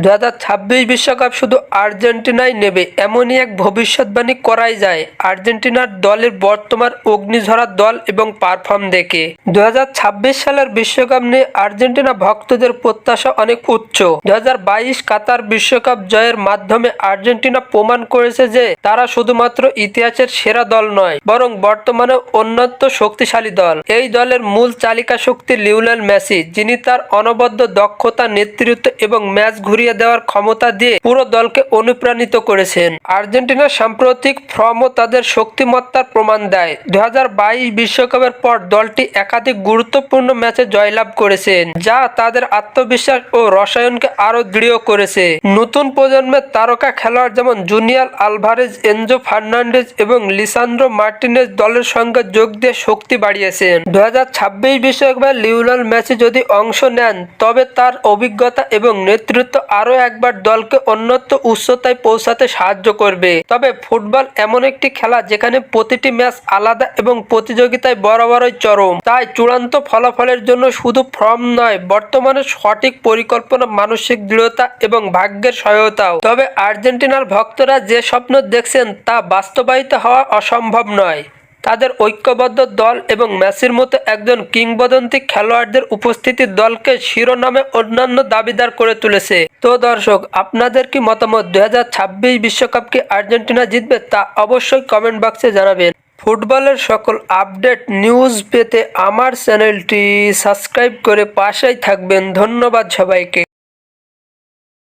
2026 বিশ্বকাপ শুধু আর্জেন্টিনাই নেবে এমনই এক ভবিষ্যৎবাণী করাই যায় আর্জেন্টিনার দলের বর্তমান অগ্নিঝরা দল এবং পারফর্ম দেখে। 2026 সালের বিশ্বকাপ নিয়ে আর্জেন্টিনা ভক্তদের প্রত্যাশা অনেক উচ্চ। 2022 কাতার বিশ্বকাপ জয়ের মাধ্যমে আর্জেন্টিনা প্রমাণ করেছে যে তারা শুধুমাত্র ইতিহাসের সেরা দল নয়, বরং বর্তমানে অন্যতম শক্তিশালী দল। এই দলের মূল চালিকা শক্তি লিওনেল মেসি, যিনি তার অনবদ্য দক্ষতা, নেতৃত্ব এবং ম্যাচ ঘুরিয়ে দেওয়ার ক্ষমতা দিয়ে পুরো দলকে অনুপ্রাণিত করেছেন। আর্জেন্টিনার সাম্প্রতিক ফর্মও তাদের শক্তিমত্তার প্রমাণ দেয়। 2022 বিশ্বকাপের পর দলটি একাধিক গুরুত্বপূর্ণ ম্যাচে জয়লাভ করেছেন, যা তাদের আত্মবিশ্বাস ও রসায়নকে আরো দৃঢ় করেছে। নতুন প্রজন্মের তারকা খেলোয়াড় যেমন জুনিয়র আলভারেজ, এনজো ফার্নান্ডেজ এবং লিসান্দ্রো মার্টিনেজ দলের সঙ্গে যোগ দিয়ে শক্তি বাড়িয়েছেন। 2026 বিশ্বকাপে লিওনেল মেসি যদি অংশ নেন, তবে তার অভিজ্ঞতা এবং নেতৃত্ব আরো একবার দলকে অন্যত্র উচ্চতায় পৌঁছাতে সাহায্য করবে। তবে ফুটবল এমন একটি খেলা যেখানে প্রতিটি ম্যাচ আলাদা এবং প্রতিযোগিতায় বরাবরই চরম। তাই চূড়ান্ত ফলাফলের জন্য শুধু ফর্ম নয়, বর্তমানে সঠিক পরিকল্পনা, মানসিক দৃঢ়তা এবং ভাগ্যের সহায়তাও। তবে আর্জেন্টিনার ভক্তরা যে স্বপ্ন দেখছেন তা বাস্তবায়িত হওয়া অসম্ভব নয়। তাদের ঐক্যবদ্ধ দল এবং মেসির মতো একজন কিংবদন্তি খেলোয়াড়দের উপস্থিতি দলকে শিরোনামে অন্যান্য দাবিদার করে তুলেছে। তো দর্শক, আপনাদের কি মতামত? 2026 বিশ্বকাপ কি আর্জেন্টিনা জিতবে তা অবশ্যই কমেন্ট বক্সে জানাবেন। ফুটবলের সকল আপডেট নিউজ পেতে আমার চ্যানেলটি সাবস্ক্রাইব করে পাশেই থাকবেন। ধন্যবাদ সবাইকে।